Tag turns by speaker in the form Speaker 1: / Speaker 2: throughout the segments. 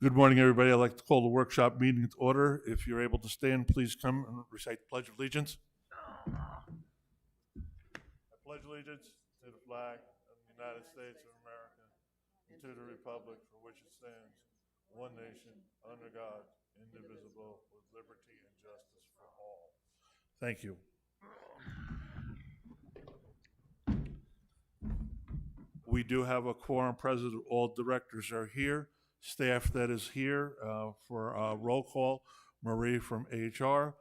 Speaker 1: Good morning, everybody. I'd like to call the workshop meeting to order. If you're able to stand, please come and recite the Pledge of Allegiance. I pledge allegiance to the flag of the United States of America and to the republic for which it stands, one nation, under God, indivisible, with liberty and justice for all. Thank you. We do have a quorum present. All directors are here. Staff that is here for roll call: Marie from HR,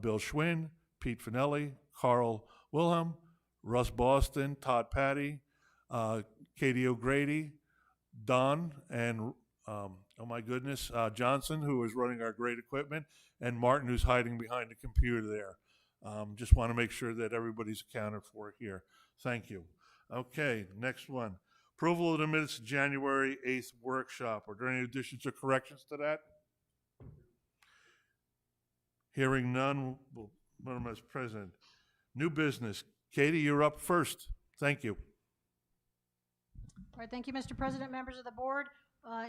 Speaker 1: Bill Schwinn, Pete Finelli, Carl Wilhelm, Russ Boston, Todd Patty, Katie O'Grady, Don, and oh my goodness, Johnson, who is running our great equipment, and Martin, who's hiding behind the computer there. Just want to make sure that everybody's accounted for here. Thank you. Okay, next one. Approval of the minutes of January 8th workshop. Are there any additions or corrections to that? Hearing none, we'll put them as president. New business. Katie, you're up first. Thank you.
Speaker 2: All right, thank you, Mr. President, members of the board.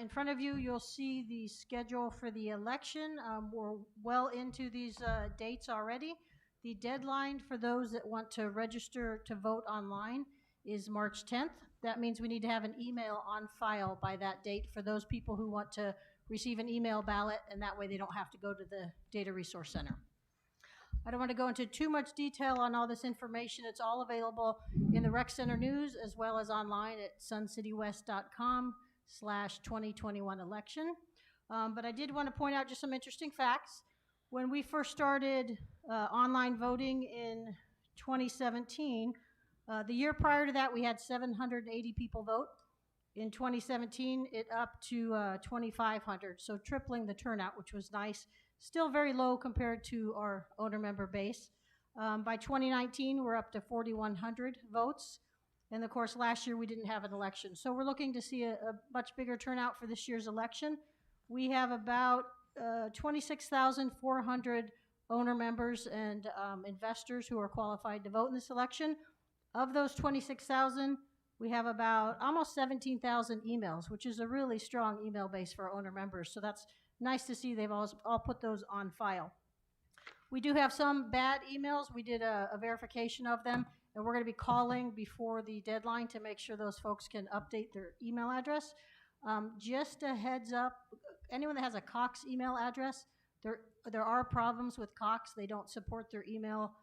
Speaker 2: In front of you, you'll see the schedule for the election. We're well into these dates already. The deadline for those that want to register to vote online is March 10th. That means we need to have an email on file by that date for those people who want to receive an email ballot, and that way they don't have to go to the Data Resource Center. I don't want to go into too much detail on all this information. It's all available in the Rec Center News as well as online at suncitywest.com/2021 election. But I did want to point out just some interesting facts. When we first started online voting in 2017, the year prior to that, we had 780 people vote. In 2017, it up to 2,500, so tripling the turnout, which was nice. Still very low compared to our owner member base. By 2019, we're up to 4,100 votes. And of course, last year we didn't have an election. So we're looking to see a much bigger turnout for this year's election. We have about 26,400 owner members and investors who are qualified to vote in this election. Of those 26,000, we have about almost 17,000 emails, which is a really strong email base for our owner members. So that's nice to see they've all put those on file. We do have some bad emails. We did a verification of them, and we're going to be calling before the deadline to make sure those folks can update their email address. Just a heads up, anyone that has a Cox email address, there are problems with Cox. They don't support their email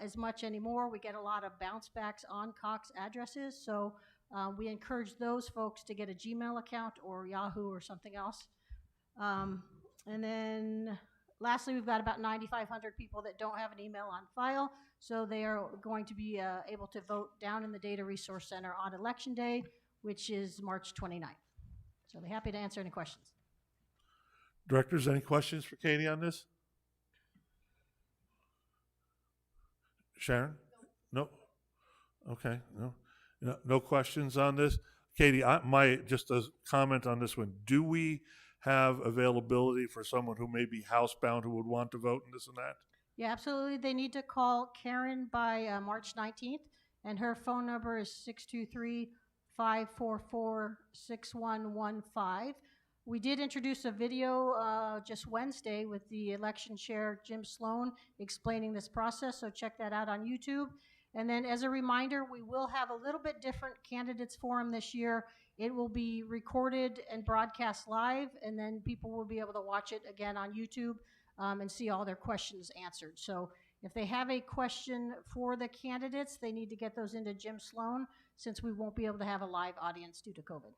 Speaker 2: as much anymore. We get a lot of bounce backs on Cox addresses, so we encourage those folks to get a Gmail account or Yahoo or something else. And then lastly, we've got about 9,500 people that don't have an email on file, so they are going to be able to vote down in the Data Resource Center on Election Day, which is March 29th. So I'll be happy to answer any questions.
Speaker 1: Directors, any questions for Katie on this? Sharon? No? Okay, no questions on this. Katie, just a comment on this one. Do we have availability for someone who may be housebound who would want to vote in this and that?
Speaker 2: Yeah, absolutely. They need to call Karen by March 19th, and her phone number is 623-544-6115. We did introduce a video just Wednesday with the election chair, Jim Sloan, explaining this process, so check that out on YouTube. And then as a reminder, we will have a little bit different candidates forum this year. It will be recorded and broadcast live, and then people will be able to watch it again on YouTube and see all their questions answered. So if they have a question for the candidates, they need to get those into Jim Sloan, since we won't be able to have a live audience due to COVID.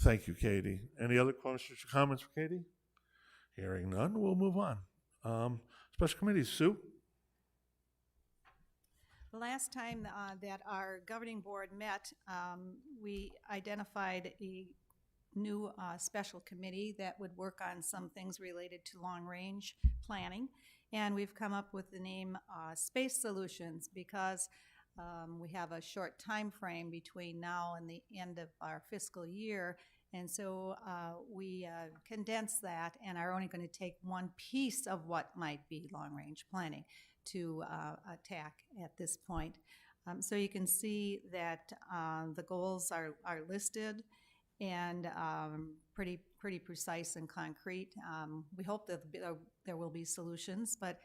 Speaker 1: Thank you, Katie. Any other questions or comments for Katie? Hearing none, we'll move on. Special committees, Sue?
Speaker 3: The last time that our governing board met, we identified a new special committee that would work on some things related to long-range planning, and we've come up with the name Space Solutions because we have a short time frame between now and the end of our fiscal year, and so we condensed that and are only going to take one piece of what might be long-range planning to attack at this point. So you can see that the goals are listed, and pretty precise and concrete. We hope that there will be solutions, but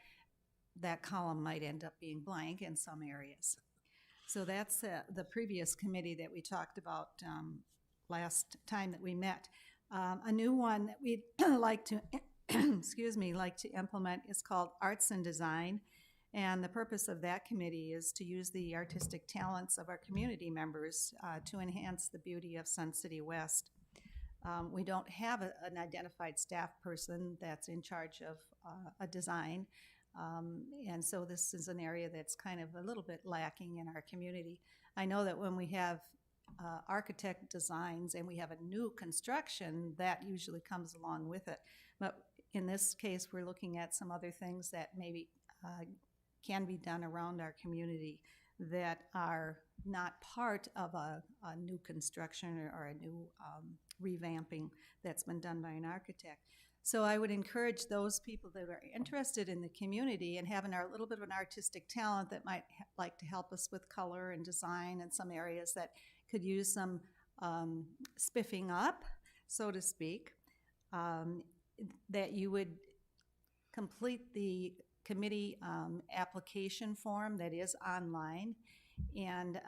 Speaker 3: that column might end up being blank in some areas. So that's the previous committee that we talked about last time that we met. A new one that we'd like to, like to implement is called Arts and Design. And the purpose of that committee is to use the artistic talents of our community members to enhance the beauty of Sun City West. We don't have an identified staff person that's in charge of a design. And so this is an area that's kind of a little bit lacking in our community. I know that when we have architect designs and we have a new construction, that usually comes along with it. But in this case, we're looking at some other things that maybe can be done around our community that are not part of a new construction or a new revamping that's been done by an architect. So I would encourage those people that are interested in the community and having a little bit of an artistic talent that might like to help us with color and design in some areas that could use some spiffing up, so to speak, that you would complete the committee application form that is online. And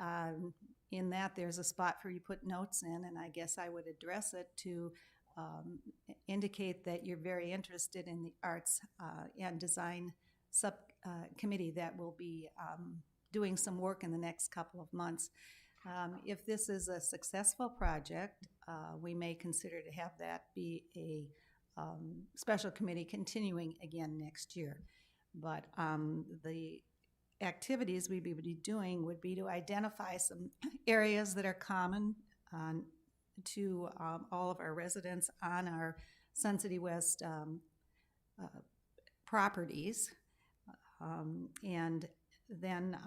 Speaker 3: in that, there's a spot for you to put notes in, and I guess I would address it to indicate that you're very interested in the arts and design subcommittee that will be doing some work in the next couple of months. If this is a successful project, we may consider to have that be a special committee continuing again next year. But the activities we'd be doing would be to identify some areas that are common to all of our residents on our Sun City West properties, and then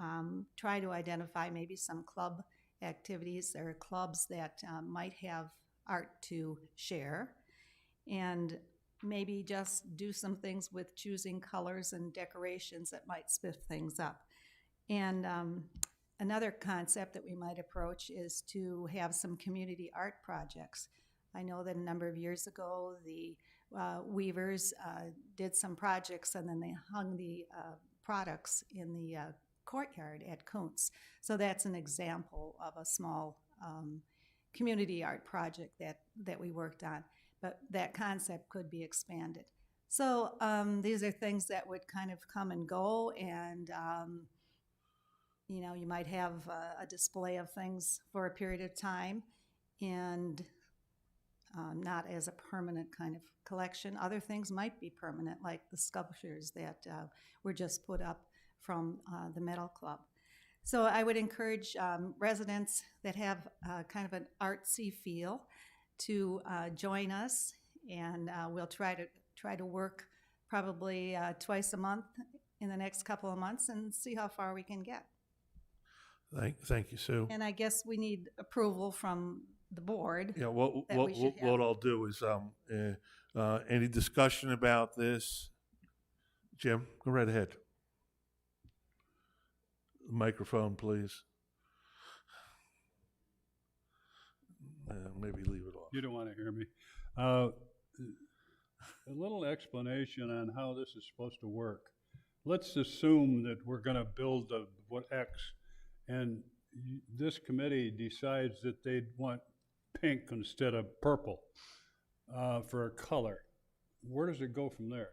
Speaker 3: try to identify maybe some club activities or clubs that might have art to share, and maybe just do some things with choosing colors and decorations that might spiff things up. And another concept that we might approach is to have some community art projects. I know that a number of years ago, the weavers did some projects and then they hung the products in the courtyard at Kuntz. So that's an example of a small community art project that we worked on. But that concept could be expanded. So these are things that would kind of come and go, and you might have a display of things for a period of time, and not as a permanent kind of collection. Other things might be permanent, like the sculptures that were just put up from the Metal Club. So I would encourage residents that have kind of an artsy feel to join us, and we'll try to work probably twice a month in the next couple of months and see how far we can get.
Speaker 1: Thank you, Sue.
Speaker 3: And I guess we need approval from the board.
Speaker 1: Yeah, what
Speaker 3: we should have.
Speaker 1: I'll do is any discussion about this? Jim, go right ahead. Microphone, please. Maybe leave it off.
Speaker 4: You don't want to hear me. A little explanation on how this is supposed to work. Let's assume that we're going to build what X, and this committee decides that they'd want pink instead of purple for a color. Where does it go from there?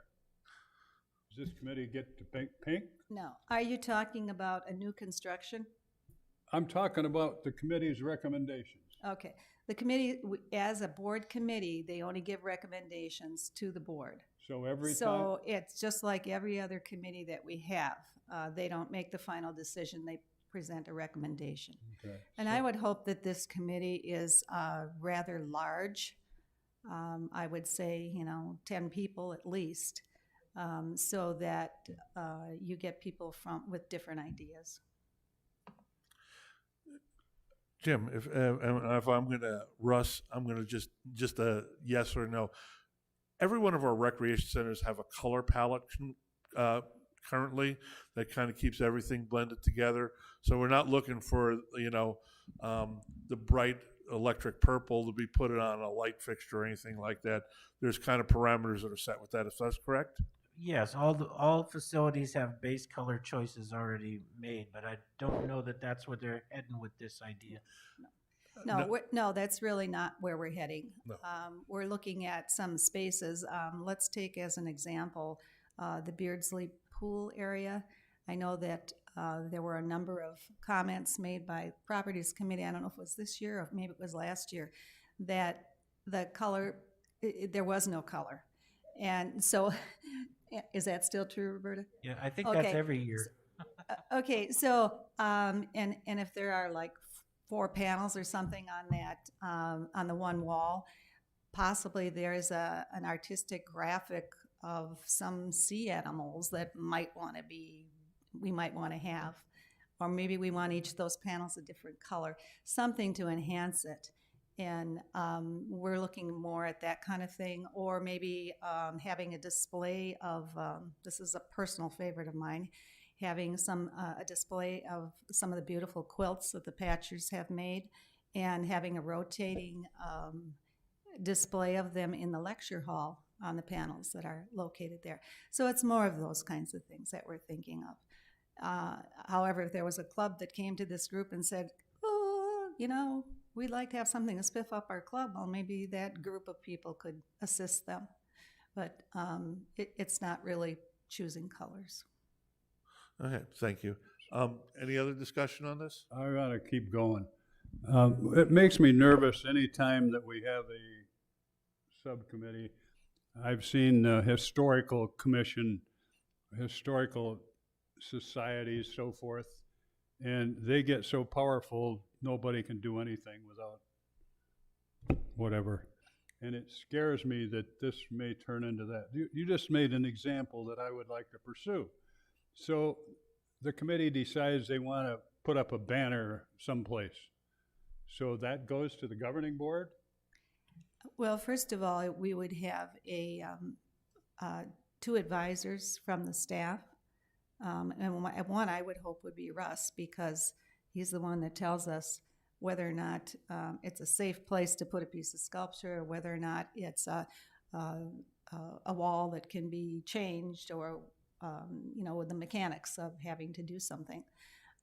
Speaker 4: Does this committee get to pink?
Speaker 3: No. Are you talking about a new construction?
Speaker 4: I'm talking about the committee's recommendations.
Speaker 3: Okay. The committee, as a board committee, they only give recommendations to the board.
Speaker 4: So every time?
Speaker 3: So it's just like every other committee that we have. They don't make the final decision. They present a recommendation.
Speaker 4: Okay.
Speaker 3: And I would hope that this committee is rather large. I would say, 10 people at least, so that you get people with different ideas.
Speaker 1: Jim, if I'm going to, Russ, I'm going to just a yes or no. Every one of our recreation centers have a color palette currently that kind of keeps everything blended together. So we're not looking for, the bright electric purple to be put on a light fixture or anything like that. There's kind of parameters that are set with that, if that's correct?
Speaker 5: Yes, all facilities have base color choices already made, but I don't know that that's where they're heading with this idea.
Speaker 3: No, that's really not where we're heading.
Speaker 1: No.
Speaker 3: We're looking at some spaces. Let's take as an example the Beardsley Pool area. I know that there were a number of comments made by Properties Committee, I don't know if it was this year or maybe it was last year, that the color, there was no color. And so, is that still true, Roberta?
Speaker 5: Yeah, I think that's
Speaker 3: Okay.
Speaker 5: every year.
Speaker 3: Okay, so, and if there are like 4 panels or something on that, on the one wall, possibly there's an artistic graphic of some sea animals that we might want to have. Or maybe we want each of those panels a different color, something to enhance it. And we're looking more at that kind of thing, or maybe having a display of, this is a personal favorite of mine, having a display of some of the beautiful quilts that the Patchers have made, and having a rotating display of them in the lecture hall on the panels that are located there. So it's more of those kinds of things that we're thinking of. However, if there was a club that came to this group and said, oh, we'd like to have something to spiff up our club, well, maybe that group of people could assist them. But it's not really choosing colors.
Speaker 1: Okay, thank you. Any other discussion on this?
Speaker 4: I want to keep going. It makes me nervous anytime that we have a subcommittee. I've seen historical commission, historical societies, so forth, and they get so powerful, nobody can do anything without whatever. And it scares me that this may turn into that. You just made an example that I would like to pursue. So the committee decides they want to put up a banner someplace. So that goes to the governing board?
Speaker 3: Well, first of all, we would have 2 advisors from the staff. And one I would hope would be Russ, because he's the one that tells us whether or not it's a safe place to put a piece of sculpture, or whether or not it's a wall that can be changed, or with the mechanics of having to do something.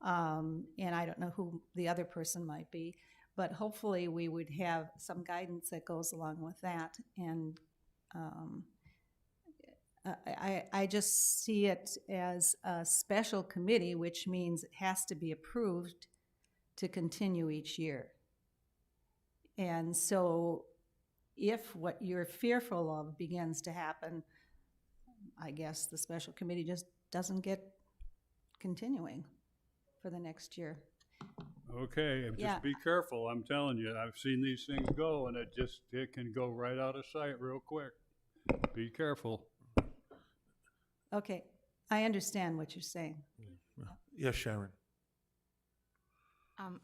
Speaker 3: And I don't know who the other person might be, but hopefully we would have some guidance that goes along with that. And I just see it as a special committee, which means it has to be approved to continue each year. And so if what you're fearful of begins to happen, I guess the special committee just doesn't get continuing for the next year.
Speaker 4: Okay, and
Speaker 3: Yeah.
Speaker 4: just be careful. I'm telling you, I've seen these things go, and it can go right out of sight real quick. Be careful.
Speaker 3: Okay, I understand what you're saying.
Speaker 1: Yes, Sharon.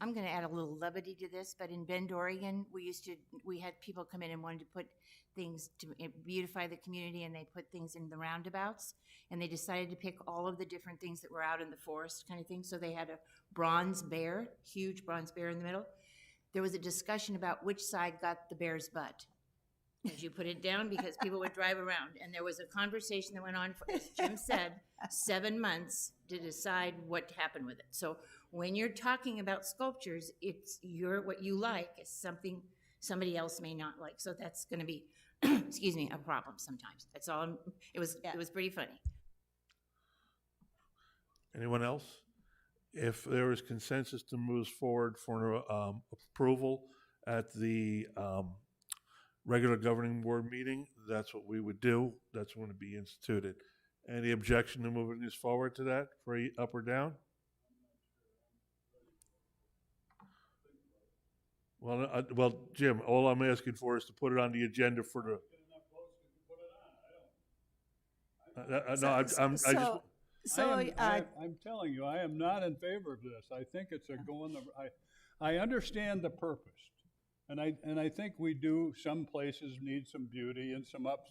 Speaker 6: I'm going to add a little levity to this, but in Bend, Oregon, we had people come in and wanted to put things to beautify the community, and they put things in the roundabouts, and they decided to pick all of the different things that were out in the forest kind of thing. So they had a bronze bear, huge bronze bear in the middle. There was a discussion about which side got the bear's butt. Did you put it down? Because people would drive around, and there was a conversation that went on for, as Jim said, 7 months to decide what happened with it. So when you're talking about sculptures, it's what you like is something somebody else may not like. So that's going to be, excuse me, a problem sometimes. That's all. It was pretty funny.
Speaker 1: Anyone else? If there is consensus to move forward for approval at the regular governing board meeting, that's what we would do. That's when it be instituted. Any objection to moving this forward to that for up or down? Well, Jim, all I'm asking for is to put it on the agenda for the.
Speaker 4: I'm telling you, I am not in favor of this. I think it's I understand the purpose, and I think we do. Some places need some beauty and some ups.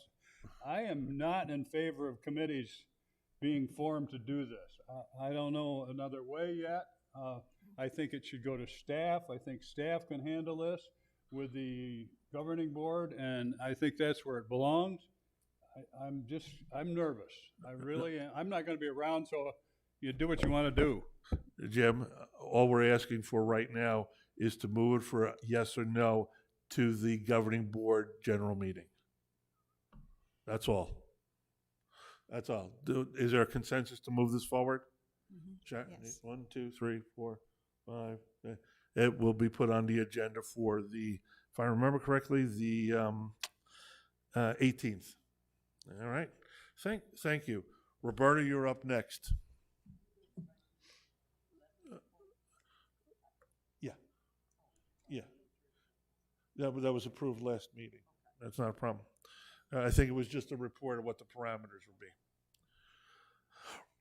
Speaker 4: I am not in favor of committees being formed to do this. I don't know another way yet. I think it should go to staff. I think staff can handle this. with the governing board, and I think that's where it belongs. I'm nervous. I really am. I'm not gonna be around, so you do what you wanna do.
Speaker 1: Jim, all we're asking for right now is to move it for a yes or no to the governing board general meeting. That's all. That's all. Is there a consensus to move this forward? Check.
Speaker 3: Yes.
Speaker 1: 1, 2, 3, 4, 5. It will be put on the agenda for the, if I remember correctly, the 18th. All right. Thank you. Roberta, you're up next. Yeah. That was approved last meeting. That's not a problem. I think it was just a report of what the parameters would be.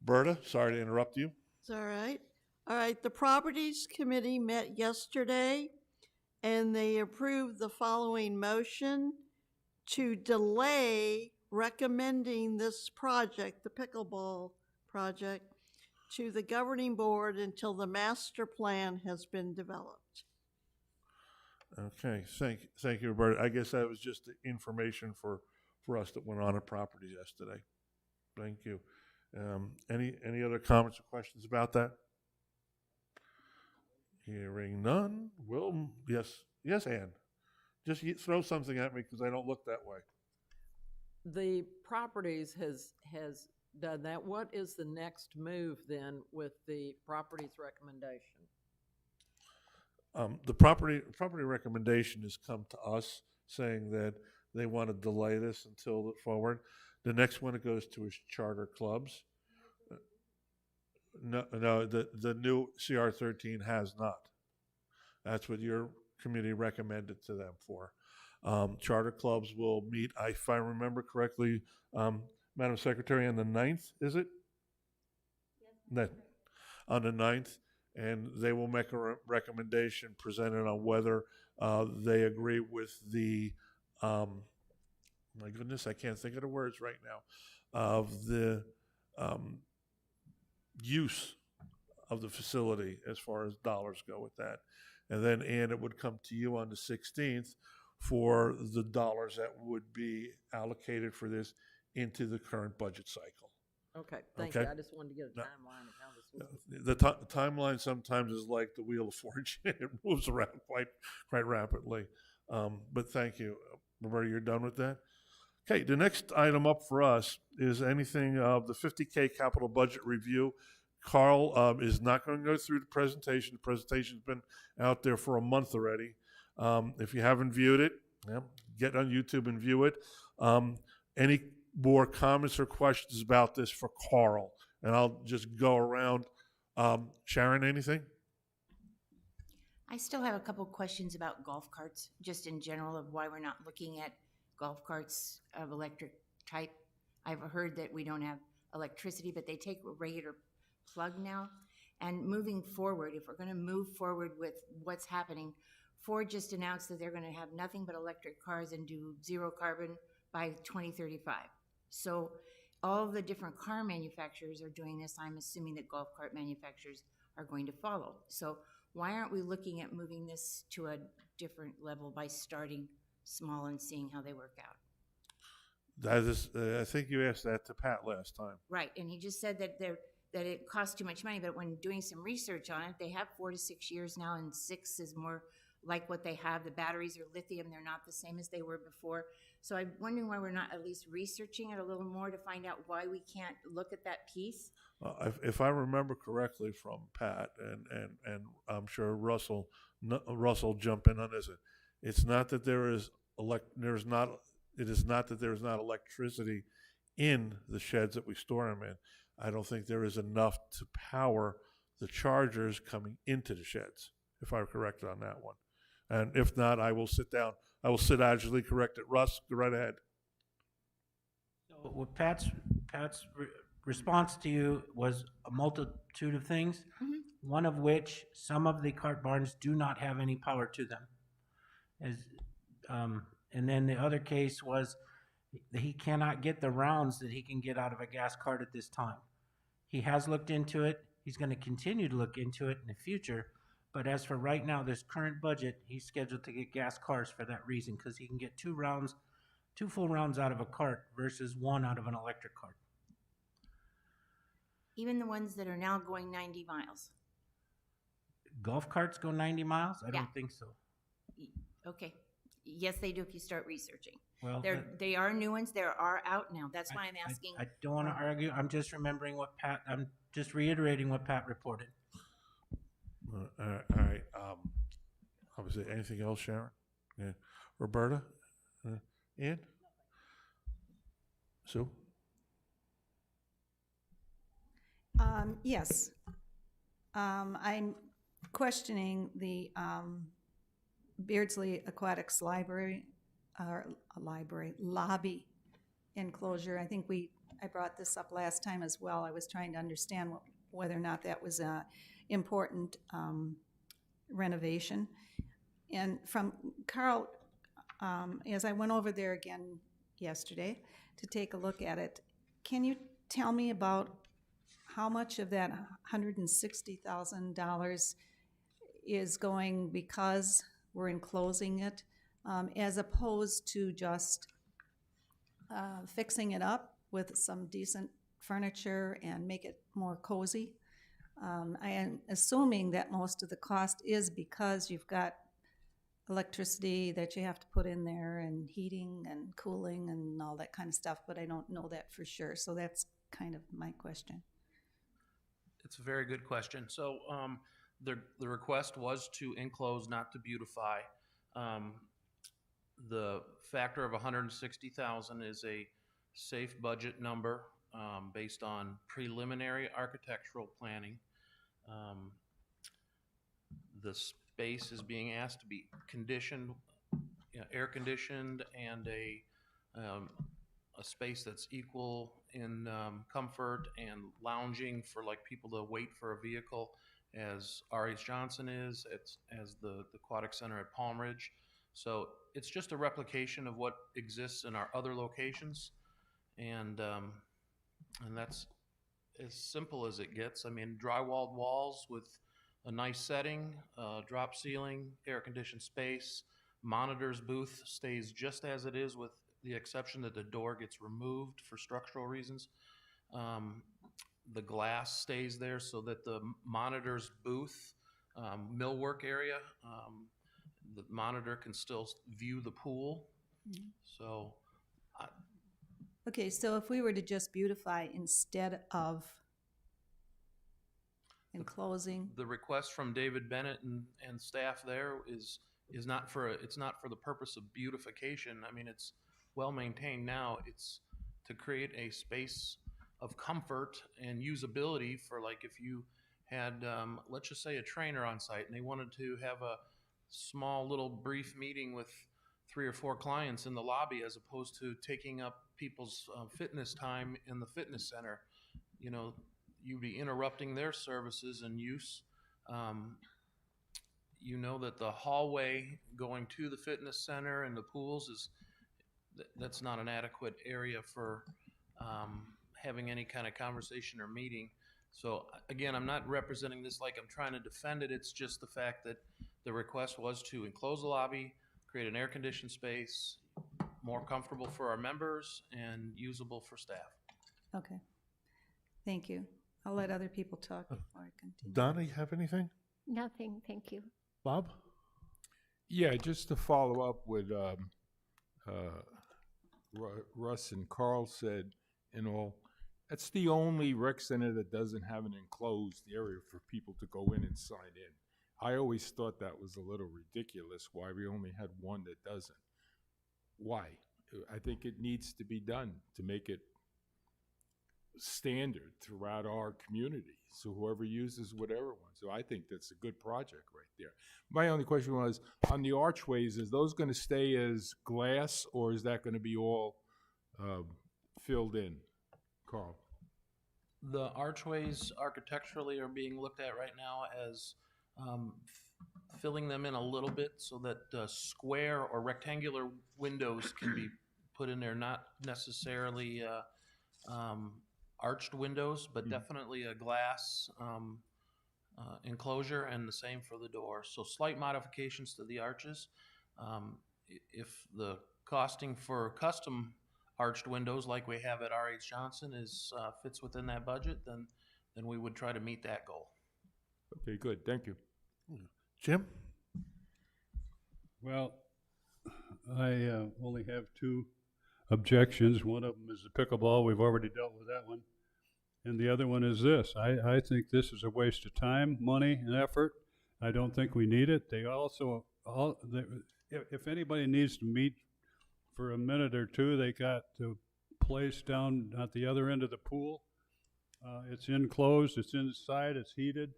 Speaker 1: Berta, sorry to interrupt you.
Speaker 7: It's all right. All right, the Properties Committee met yesterday, and they approved the following motion to delay recommending this project, the pickleball project, to the governing board until the master plan has been developed.
Speaker 1: Okay, thank you, Roberta. I guess that was just the information for us that went on at properties yesterday. Thank you. Any other comments or questions about that? Hearing none. Yes, Ann. Just throw something at me because I don't look that way.
Speaker 8: The properties has done that. What is the next move then with the properties recommendation?
Speaker 1: The property recommendation has come to us saying that they want to delay this until forward. The next one it goes to is charter clubs. No, the new CR13 has not. That's what your committee recommended to them for. Charter clubs will meet, if I remember correctly, Madam Secretary, on the 9th, is it? Yes. On the 9th, and they will make a recommendation presented on whether they agree with the, my goodness, I can't think of the words right now, of the use of the facility as far as dollars go with that. And then, Ann, it would come to you on the 16th for the dollars that would be allocated for this into the current budget cycle.
Speaker 8: Okay, thank
Speaker 1: Okay.
Speaker 8: you. I just wanted to get a timeline of how this was.
Speaker 1: The timeline sometimes is like the wheel of fortune. It moves around quite rapidly. But thank you. Roberta, you're done with that? Okay, the next item up for us is anything of the 50K capital budget review. Carl is not going to go through the presentation. The presentation's been out there for a month already. If you haven't viewed it, get on YouTube and view it. Any more comments or questions about this for Carl? And I'll just go around. Sharon, anything?
Speaker 6: I still have a couple questions about golf carts, just in general, of why we're not looking at golf carts of electric type. I've heard that we don't have electricity, but they take a regular plug now. And moving forward, if we're going to move forward with what's happening, Ford just announced that they're going to have nothing but electric cars and do zero carbon by 2035. So all of the different car manufacturers are doing this. I'm assuming that golf cart manufacturers are going to follow. So why aren't we looking at moving this to a different level by starting small and seeing how they work out?
Speaker 1: That is, I think you asked that to Pat last time.
Speaker 6: Right, and he just said that it costs too much money, but when doing some research on it, they have 4 to 6 years now, and 6 is more like what they have. The batteries are lithium. They're not the same as they were before. So I'm wondering why we're not at least researching it a little more to find out why we can't look at that piece.
Speaker 1: If I remember correctly from Pat, and I'm sure Russell jump in on this, it's not that there is not that there is not electricity in the sheds that we store them in. I don't think there is enough to power the chargers coming into the sheds, if I'm correct on that one. And if not, I will sit down. I will sit agilely correct it. Russ, go right ahead.
Speaker 5: So what Pat's response to you was a multitude of things, one of which some of the cart barns do not have any power to them. And then the other case was he cannot get the rounds that he can get out of a gas cart at this time. He has looked into it. He's going to continue to look into it in the future, But as for right now, this current budget, he's scheduled to get gas cars for that reason, because he can get 2 full rounds out of a cart versus 1 out of an electric cart.
Speaker 6: Even the ones that are now going 90 miles.
Speaker 5: Golf carts go 90 miles? I
Speaker 6: Yeah.
Speaker 5: don't think so.
Speaker 6: Okay. Yes, they do if you start researching.
Speaker 5: Well,
Speaker 6: They are new ones. They are out now. That's why I'm asking.
Speaker 5: I don't want to argue. I'm just I'm just reiterating what Pat reported.
Speaker 1: All right. Obviously, anything else, Sharon? Yeah. Roberta? Ian? Sue?
Speaker 3: Yes. I'm questioning the Beardsley Aquatics Library, lobby enclosure. I think I brought this up last time as well. I was trying to understand whether or not that was a important renovation. And from Carl, as I went over there again yesterday to take a look at it, can you tell me about how much of that $160,000 is going because we're enclosing it, as opposed to just fixing it up with some decent furniture and make it more cozy? I am assuming that most of the cost is because you've got electricity that you have to put in there and heating and cooling and all that kind of stuff, but I don't know that for sure. So that's kind of my question.
Speaker 9: It's a very good question. So the request was to enclose, not to beautify. The factor of 160,000 is a safe budget number based on preliminary architectural planning. The space is being asked to be conditioned, air conditioned, and a space that's equal in comfort and lounging for like people to wait for a vehicle as R.H. Johnson is, as the Aquatic Center at Palm Ridge. So it's just a replication of what exists in our other locations, and that's as simple as it gets. I mean, drywalled walls with a nice setting, drop ceiling, air-conditioned space, monitors booth stays just as it is with the exception that the door gets removed for structural reasons. The glass stays there so that the monitor's booth, millwork area, the monitor can still view the pool.
Speaker 3: Mm-hmm.
Speaker 9: So,
Speaker 3: Okay, so if we were to just beautify instead of enclosing,
Speaker 9: the request from David Bennett and staff there is not for it's not for the purpose of beautification. I mean, it's well maintained now. It's to create a space of comfort and usability for, like, if you had let's just say a trainer on site and they wanted to have a small little brief meeting with 3 or 4 clients in the lobby, as opposed to taking up people's fitness time in the fitness center. You know, you'd be interrupting their services and use. You know that the hallway going to the fitness center and the pools that's not an adequate area for having any kind of conversation or meeting. So again, I'm not representing this like I'm trying to defend it. It's just the fact that the request was to enclose the lobby, create an air-conditioned space, more comfortable for our members and usable for staff.
Speaker 3: okay. Thank you. I'll let other people talk before I continue.
Speaker 1: Donna, you have anything?
Speaker 10: Nothing, thank you.
Speaker 1: Bob?
Speaker 11: Yeah, just to follow up with Russ and Carl said and all, that's the only rec center that doesn't have an enclosed area for people to go in and sign in. I always thought that was a little ridiculous, why we only had one that doesn't. Why? I think it needs to be done to make it standard throughout our community, so whoever uses whatever one. So I think that's a good project right there. My only question was, on the archways, is those going to stay as glass, or is that going to be all filled in? Carl?
Speaker 9: The archways architecturally are being looked at right now as filling them in a little bit so that square or rectangular windows can be put in there, not necessarily arched windows, but definitely a glass enclosure, and the same for the door. So slight modifications to the arches. If the costing for custom arched windows like we have at R.H. Johnson fits within that budget, then we would try to meet that goal.
Speaker 11: Okay, good, thank you.
Speaker 1: Jim?
Speaker 4: Well, I only have two objections. One of them is the pickleball. We've already dealt with that one. And the other one is this. I think this is a waste of time, money, and effort. I don't think we need it. They also, if anybody needs to meet for a minute or two, they got the place down at the other end of the pool. It's enclosed, it's inside, it's heated.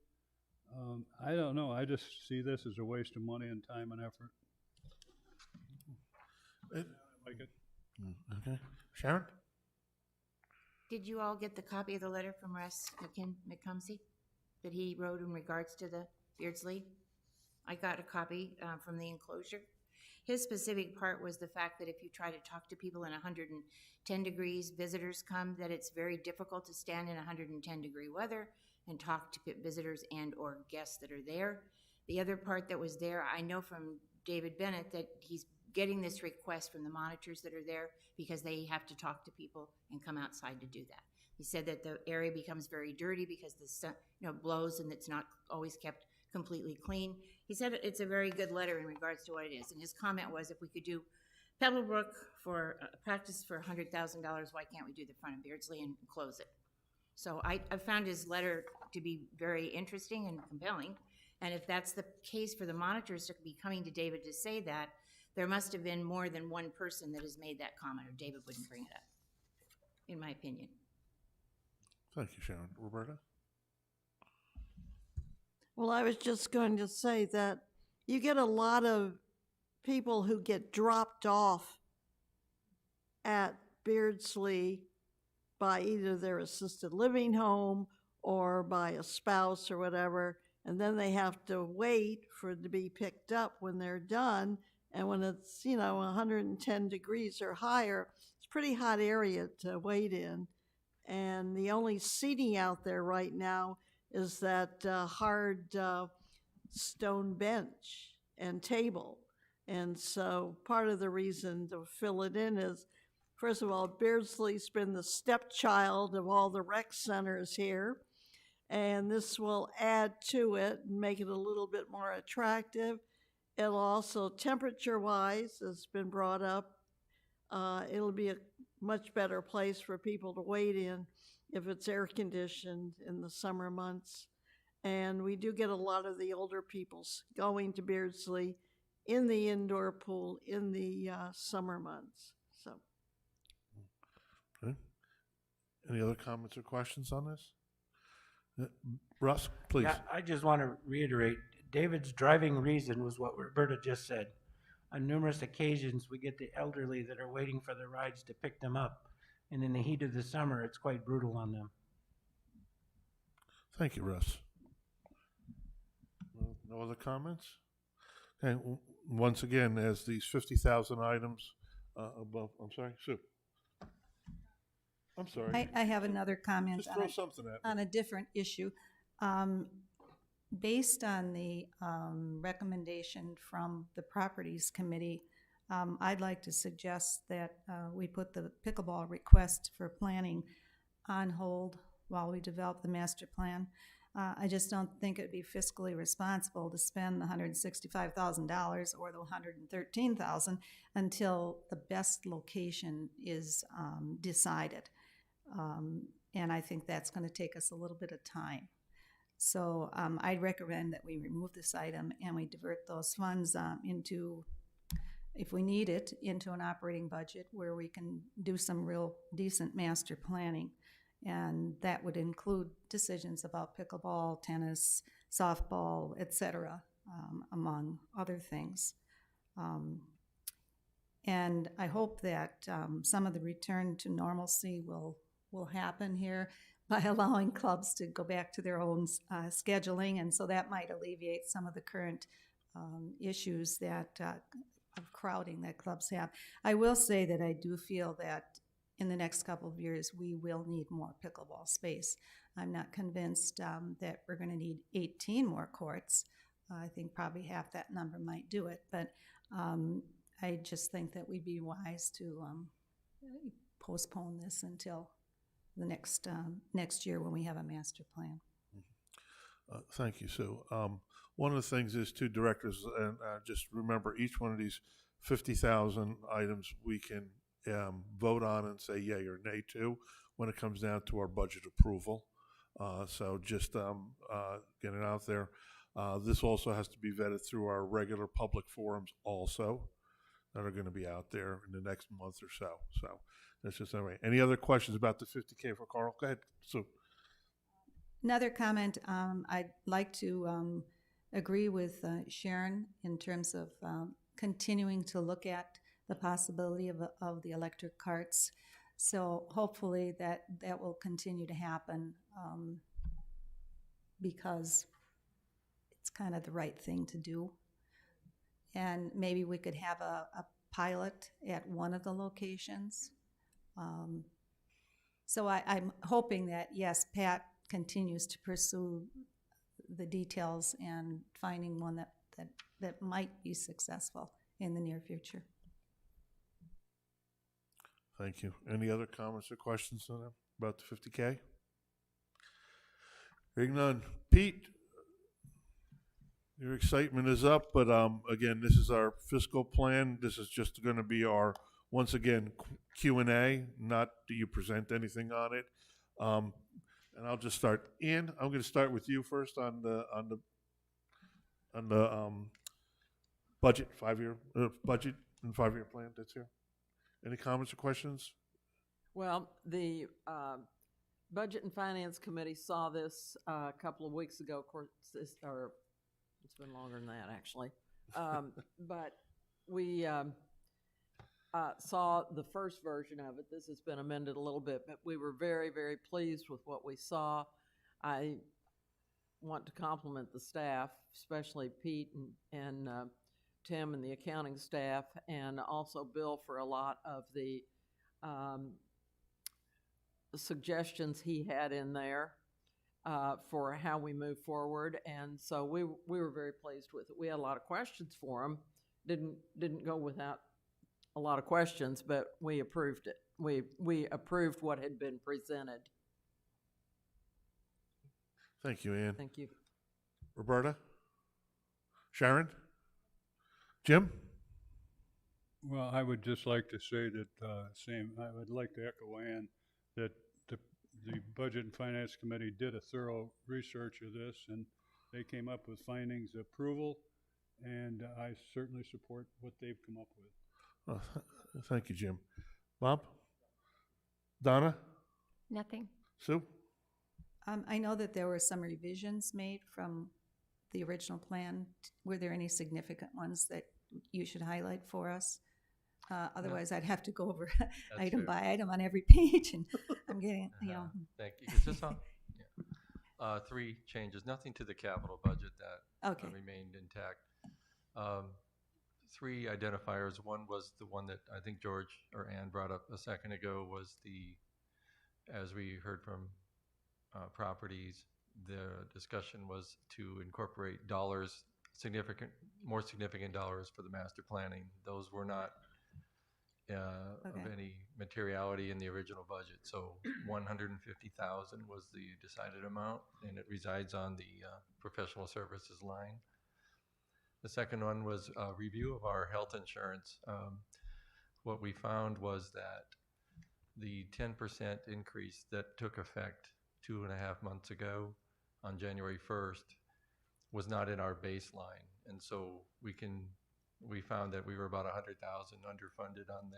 Speaker 4: I don't know. I just see this as a waste of money and time and effort. Like it.
Speaker 1: Okay. Sharon?
Speaker 6: Did you all get the copy of the letter from Russ McCumsey that he wrote in regards to the Beardsley? I got a copy from the enclosure. His specific part was the fact that if you try to talk to people in 110 degrees, visitors come, that it's very difficult to stand in 110-degree weather and talk to visitors and or guests that are there. The other part that was there, I know from David Bennett that he's getting this request from the monitors that are there because they have to talk to people and come outside to do that. He said that the area becomes very dirty because the sun, blows and it's not always kept completely clean. He said it's a very good letter in regards to what it is. And his comment was, if we could do Pebblebrook for practice for $100,000, why can't we do the front of Beardsley and close it? So I found his letter to be very interesting and compelling. And if that's the case for the monitors to be coming to David to say that, there must have been more than one person that has made that comment, or David wouldn't bring it up, in my opinion.
Speaker 1: Thank you, Sharon. Roberta?
Speaker 7: Well, I was just going to say that you get a lot of people who get dropped off at Beardsley by either their assisted living home or by a spouse or whatever, and then they have to wait for it to be picked up when they're done. And when it's, 110 degrees or higher, it's a pretty hot area to wait in. And the only seating out there right now is that hard stone bench and table. And so part of the reason to fill it in is, first of all, Beardsley's been the stepchild of all the rec centers here. And this will add to it and make it a little bit more attractive. It'll also, temperature-wise, has been brought up, it'll be a much better place for people to wait in if it's air-conditioned in the summer months. And we do get a lot of the older people going to Beardsley in the indoor pool in the summer months. So,
Speaker 1: Okay. Any other comments or questions on this? Russ, please.
Speaker 5: Yeah, I just want to reiterate, David's driving reason was what Roberta just said. On numerous occasions, we get the elderly that are waiting for the rides to pick them up. And in the heat of the summer, it's quite brutal on them.
Speaker 1: Thank you, Russ. No other comments? Okay, once again, as these 50,000 items above, I'm sorry, Sue. I'm sorry.
Speaker 3: I have another comment
Speaker 1: Just throw something at me.
Speaker 3: on a different issue. Based on the recommendation from the Properties Committee, I'd like to suggest that we put the pickleball request for planning on hold while we develop the master plan. I just don't think it'd be fiscally responsible to spend the $165,000 or the $113,000 until the best location is decided. And I think that's going to take us a little bit of time. So I'd recommend that we remove this item and we divert those funds into, if we need it, into an operating budget where we can do some real decent master planning. And that would include decisions about pickleball, tennis, softball, etc., among other things. And I hope that some of the return to normalcy will happen here by allowing clubs to go back to their own scheduling, and so that might alleviate some of the current issues that of crowding that clubs have. I will say that I do feel that in the next couple of years we will need more pickleball space. I'm not convinced that we're going to need 18 more courts. I think probably half that number might do it, but I just think that we'd be wise to postpone this until the next year when we have a master plan.
Speaker 1: Thank you, Sue. One of the things is to directors, and just remember each one of these 50,000 items we can vote on and say yay or nay to when it comes down to our budget approval. So just get it out there. This also has to be vetted through our regular public forums also that are going to be out there in the next month or so. So that's just anyway. Any other questions about the 50K for Carl? Go ahead, Sue.
Speaker 3: Another comment, I'd like to agree with Sharon in terms of continuing to look at the possibility of the electric carts. So hopefully that will continue to happen because it's kind of the right thing to do. And maybe we could have a pilot at one of the locations. So I'm hoping that, yes, Pat continues to pursue the details and finding one that might be successful in the near future.
Speaker 1: Thank you. Any other comments or questions on that, about the 50K? Hearing none. Pete, your excitement is up, but again, this is our fiscal plan. This is just going to be our, once again, Q&A, not do you present anything on it. And I'll just start. Ian, I'm going to start with you first on the budget, 5-year budget and 5-year plan that's here. Any comments or questions?
Speaker 8: Well, the Budget and Finance Committee saw this a couple of weeks ago. Of course, it's been longer than that, actually. But we saw the first version of it. This has been amended a little bit, but we were very, very pleased with what we saw. I want to compliment the staff, especially Pete and Tim and the accounting staff, and also Bill for a lot of the suggestions he had in there for how we move forward. And so we were very pleased with it. We had a lot of questions for him. Didn't go without a lot of questions, but we approved it. We approved what had been presented.
Speaker 1: Thank you, Ian.
Speaker 8: Thank you.
Speaker 1: Roberta? Sharon? Jim?
Speaker 4: Well, I would just like to say that, I would like to echo Ann, that the Budget and Finance Committee did a thorough research of this, and they came up with findings of approval, and I certainly support what they've come up with.
Speaker 1: Oh, thank you, Jim. Bob? Donna?
Speaker 2: Nothing.
Speaker 1: Sue?
Speaker 3: I know that there were some revisions made from the original plan. Were there any significant ones that you should highlight for us? Otherwise, I'd have to go over item by item on every page, and I'm getting,
Speaker 10: Thank you. It's just on, yeah. 3 changes, nothing to the capital budget that remained intact. 3 identifiers. One was the one that I think George or Ann brought up a second ago, was as we heard from properties, the discussion was to incorporate dollars, more significant dollars for the master planning. Those were not of any materiality in the original budget. So $150,000 was the decided amount, and it resides on the professional services line. The second one was a review of our health insurance. What we found was that the 10% increase that took effect 2.5 months ago on January 1st was not in our baseline. And so we found that we were about $100,000 underfunded on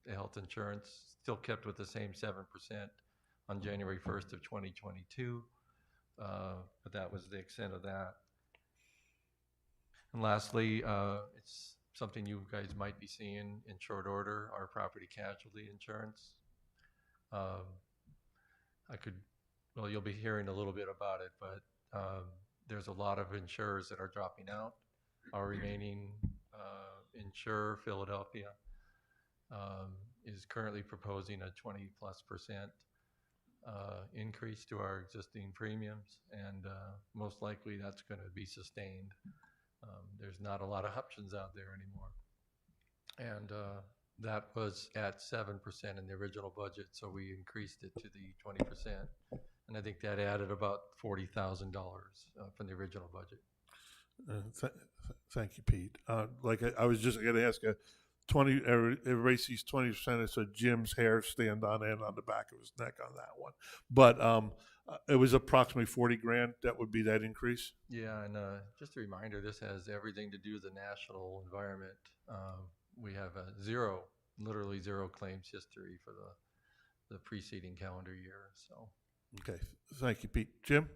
Speaker 10: the health insurance, still kept with the same 7% on January 1st of 2022. But that was the extent of that. And lastly, it's something you guys might be seeing in short order, our property casualty insurance. You'll be hearing a little bit about it, but there's a lot of insurers that are dropping out. Our remaining insurer, Philadelphia, is currently proposing a 20+% increase to our existing premiums, and most likely that's going to be sustained. There's not a lot of options out there anymore. And that was at 7% in the original budget, so we increased it to the 20%. And I think that added about $40,000 from the original budget.
Speaker 1: Thank you, Pete. I was just going to ask, 20. Everybody sees 20%. It's a Jim's hair stand on end on the back of his neck on that one, but it was approximately 40 grand. That would be that increase.
Speaker 10: Yeah, and just a reminder, this has everything to do with the national environment. We have literally zero claims history for the preceding calendar year. So.
Speaker 1: Okay, thank you, Pete. Jim?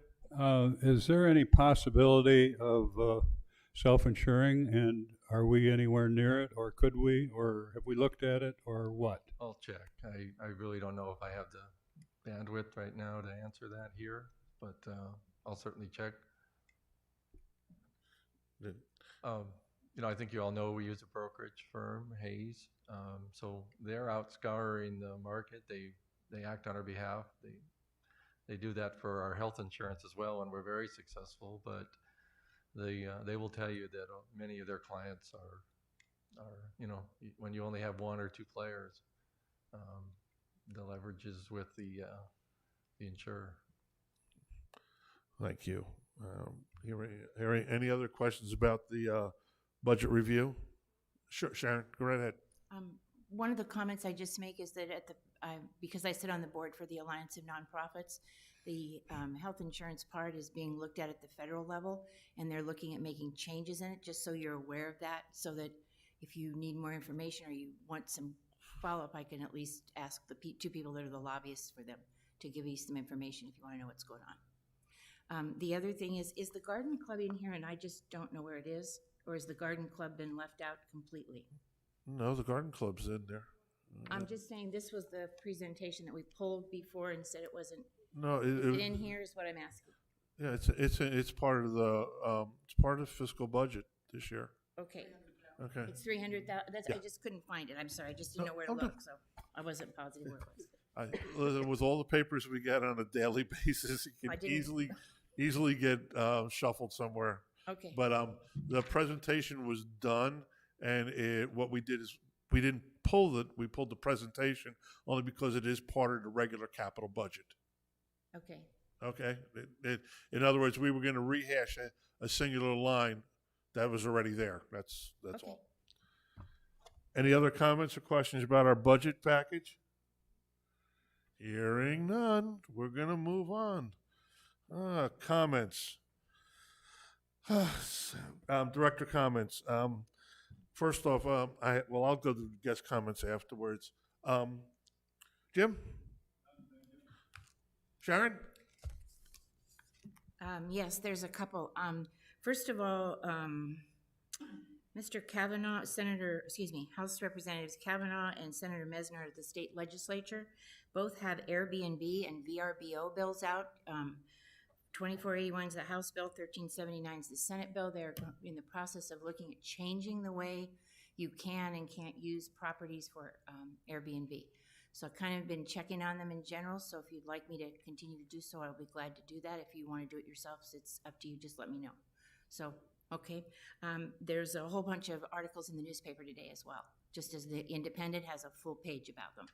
Speaker 4: Is there any possibility of self-insuring, and are we anywhere near it, or could we, or have we looked at it, or what?
Speaker 10: I'll check. I really don't know if I have the bandwidth right now to answer that here, but I'll certainly check. I think you all know we use a brokerage firm, Hayes. So they're out scouring the market. They act on our behalf. They do that for our health insurance as well, and we're very successful. But they will tell you that many of their clients are when you only have one or two players, the leverage is with the insurer.
Speaker 1: Thank you. Harry, any other questions about the budget review? Sure, Sharon, go right ahead.
Speaker 6: One of the comments I just make is that because I sit on the board for the Alliance of Nonprofits, the health insurance part is being looked at the federal level, and they're looking at making changes in it, just so you're aware of that, so that if you need more information or you want some follow-up, I can at least ask the two people that are the lobbyists for them to give you some information if you want to know what's going on. The other thing is the garden club in here, and I just don't know where it is, or has the garden club been left out completely?
Speaker 1: No, the garden club's in there.
Speaker 6: I'm just saying this was the presentation that we pulled before and said it wasn't.
Speaker 1: No,
Speaker 6: Is it in here is what I'm asking.
Speaker 1: Yeah, it's part of the fiscal budget this year.
Speaker 6: Okay.
Speaker 1: Okay.
Speaker 6: It's 300,000.
Speaker 1: Yeah.
Speaker 6: I just couldn't find it. I'm sorry. I just didn't know where to
Speaker 1: Okay.
Speaker 6: look, so I wasn't positive where it was.
Speaker 1: With all the papers we get on a daily basis, it
Speaker 6: I
Speaker 1: can
Speaker 6: didn't-
Speaker 1: easily get shuffled somewhere.
Speaker 6: Okay.
Speaker 1: But the presentation was done, and what we did is we didn't pull it. We pulled the presentation only because it is part of the regular capital budget.
Speaker 6: Okay.
Speaker 1: Okay. In other words, we were going to rehash a singular line that was already there. That's
Speaker 6: Okay.
Speaker 1: all. Any other comments or questions about our budget package? Hearing none, we're going to move on. Comments. Director comments. First off, I'll go to guest comments afterwards. Jim? Sharon?
Speaker 6: Yes, there's a couple. First of all, Mr. Kavanaugh, House Representatives Kavanaugh and Senator Mesner of the state legislature both have Airbnb and VRBO bills out. 2481 is the House bill, 1379 is the Senate bill. They're in the process of looking at changing the way you can and can't use properties for Airbnb. So I've kind of been checking on them in general, so if you'd like me to continue to do so, I'll be glad to do that. If you want to do it yourselves, it's up to you. Just let me know. So, okay. There's a whole bunch of articles in the newspaper today as well, just as the Independent has a full page about them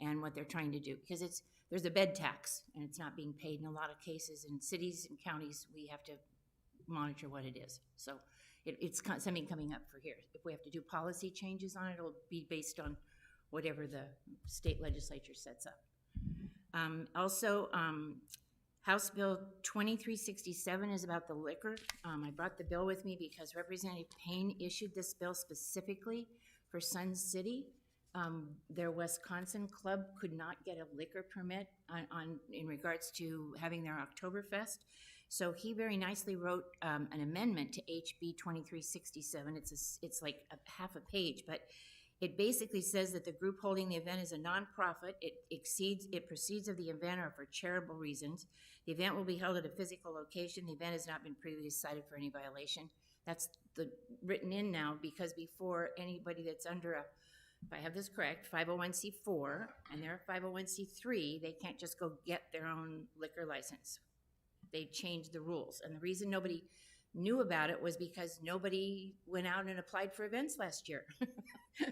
Speaker 6: and what they're trying to do. Because there's a bed tax, and it's not being paid in a lot of cases. In cities and counties, we have to monitor what it is. So it's something coming up for here. If we have to do policy changes on it, it'll be based on whatever the state legislature sets up. Also, House Bill 2367 is about the liquor. I brought the bill with me because Representative Payne issued this bill specifically for Sun City. Their Wisconsin club could not get a liquor permit in regards to having their Oktoberfest. So he very nicely wrote an amendment to HB 2367. It's like half a page, but it basically says that the group holding the event is a nonprofit. It proceeds of the event or for charitable reasons. The event will be held at a physical location. The event has not been previously cited for any violation. That's written in now because before anybody that's under if I have this correct, 501c4, and they're a 501c3, they can't just go get their own liquor license. They changed the rules. And the reason nobody knew about it was because nobody went out and applied for events last year.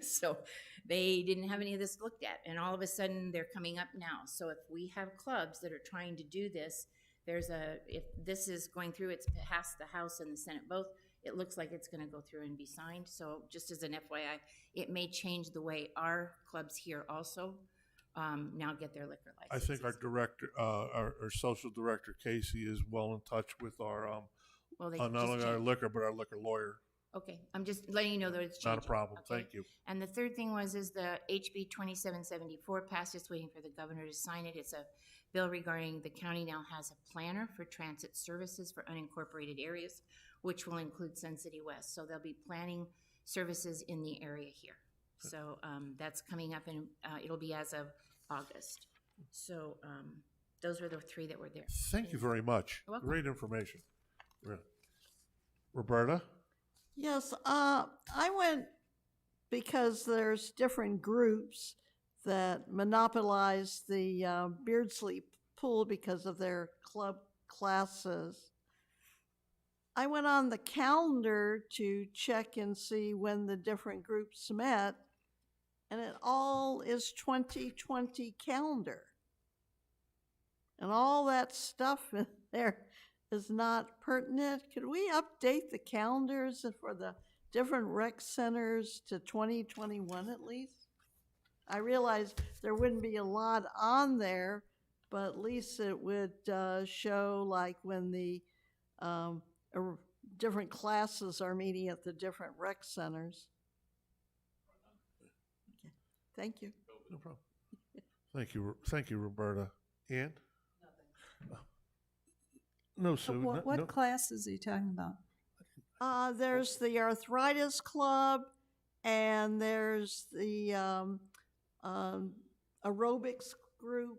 Speaker 6: So they didn't have any of this looked at. And all of a sudden, they're coming up now. So if we have clubs that are trying to do this, if this is going through, it's passed the House and the Senate both, it looks like it's going to go through and be signed. So just as an FYI, it may change the way our clubs here also now get their liquor
Speaker 1: I
Speaker 6: licenses.
Speaker 1: think our director, our social director, Casey, is well in touch with our,
Speaker 6: Well, they
Speaker 1: not
Speaker 6: just
Speaker 1: only our
Speaker 6: changed.
Speaker 1: liquor, but our liquor lawyer.
Speaker 6: Okay, I'm just letting you know that it's changing.
Speaker 1: Not a problem.
Speaker 6: Okay?
Speaker 1: Thank you.
Speaker 6: And the third thing is the HB 2774 passed, just waiting for the governor to sign it. It's a bill regarding the county now has a planner for transit services for unincorporated areas, which will include Sun City West. So they'll be planning services in the area here. So that's coming up, and it'll be as of August. So those were the three that were there.
Speaker 1: Thank you very much.
Speaker 6: You're welcome.
Speaker 1: Great information. Roberta?
Speaker 7: Yes, I went because there's different groups that monopolize the Beardsley pool because of their club classes. I went on the calendar to check and see when the different groups met, and it all is 2020 calendar. And all that stuff in there is not pertinent. Could we update the calendars for the different rec centers to 2021 at least? I realize there wouldn't be a lot on there, but at least it would show like when the different classes are meeting at the different rec centers. Okay. Thank you.
Speaker 1: No problem. Thank you, Roberta. Ann? No, Sue.
Speaker 3: What classes are you talking about?
Speaker 7: There's the arthritis club, and there's the aerobics group.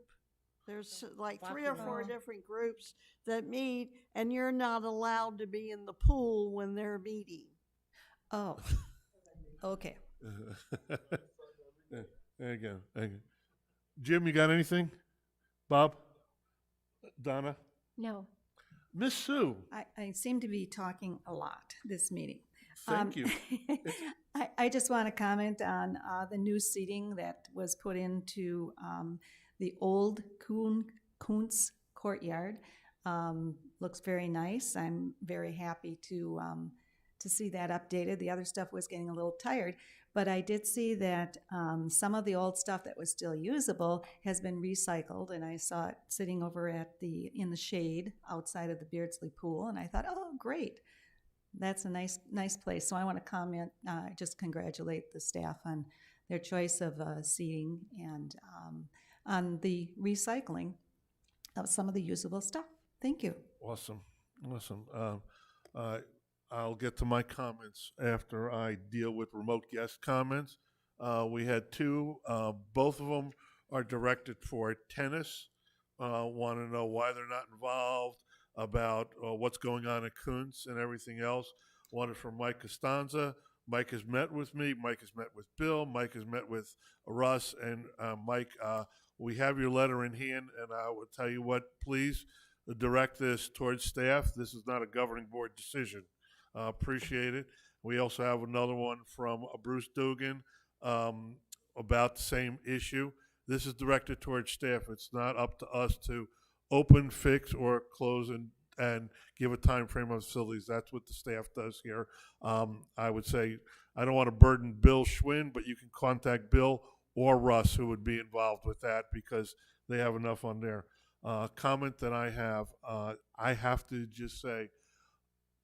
Speaker 7: There's like 3 or 4 different groups that meet, and you're not allowed to be in the pool when they're meeting.
Speaker 3: Oh, okay.
Speaker 1: There you go. Thank you. Jim, you got anything? Bob? Donna?
Speaker 2: No.
Speaker 1: Miss Sue?
Speaker 3: I seem to be talking a lot this meeting.
Speaker 1: Thank you.
Speaker 3: I just want to comment on the new seating that was put into the old Kuntz courtyard. Looks very nice. I'm very happy to see that updated. The other stuff was getting a little tired, but I did see that some of the old stuff that was still usable has been recycled, and I saw it sitting over in the shade outside of the Beardsley pool, and I thought, oh, great. That's a nice place. So I want to comment, just congratulate the staff on their choice of seating and on the recycling of some of the usable stuff. Thank you.
Speaker 1: Awesome. I'll get to my comments after I deal with remote guest comments. We had 2. Both of them are directed for tennis. Want to know why they're not involved, about what's going on at Kuntz and everything else. One is from Mike Costanza. Mike has met with me. Mike has met with Bill. Mike has met with Russ. And Mike, we have your letter in hand, and I will tell you what, please direct this towards staff. This is not a governing board decision. Appreciate it. We also have another one from Bruce Dugan about the same issue. This is directed towards staff. It's not up to us to open, fix, or close and give a time frame of facilities. That's what the staff does here. I would say I don't want to burden Bill Schwinn, but you can contact Bill or Russ, who would be involved with that, because they have enough on there. Comment that I have to just say,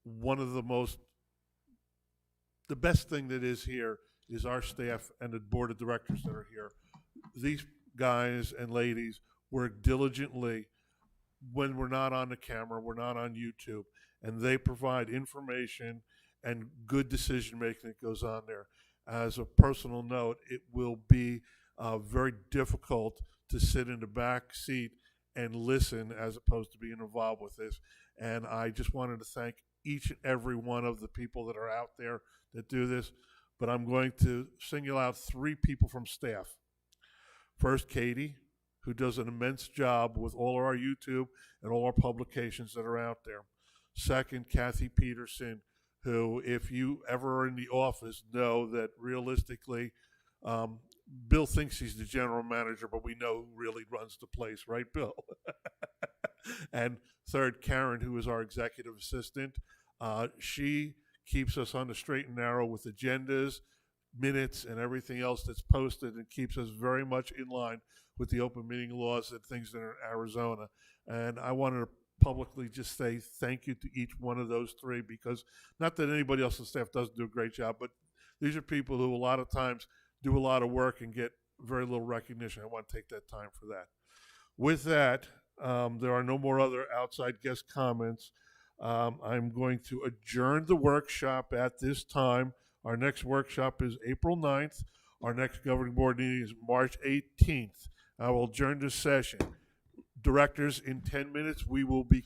Speaker 1: one of the best thing that is here is our staff and the board of directors that are here. These guys and ladies work diligently when we're not on the camera, we're not on YouTube, and they provide information and good decision making that goes on there. As a personal note, it will be very difficult to sit in the back seat and listen as opposed to being involved with this. And I just wanted to thank each and every one of the people that are out there that do this. but I'm going to single out 3 people from staff. First, Katie, who does an immense job with all our YouTube and all our publications that are out there. Second, Kathy Peterson, who, if you ever are in the office, know that realistically, Bill thinks he's the general manager, but we know who really runs the place, right, Bill? And third, Karen, who is our executive assistant. She keeps us on the straight and narrow with agendas, minutes, and everything else that's posted, and keeps us very much in line with the open meeting laws and things that are in Arizona. And I wanted to publicly just say thank you to each one of those 3, because not that anybody else on staff doesn't do a great job, but these are people who a lot of times do a lot of work and get very little recognition. I want to take that time for that. With that, there are no more other outside guest comments. I'm going to adjourn the workshop at this time. Our next workshop is April 9th. Our next governing board meeting is March 18th. I will adjourn this session. Directors, in 10 minutes, we will be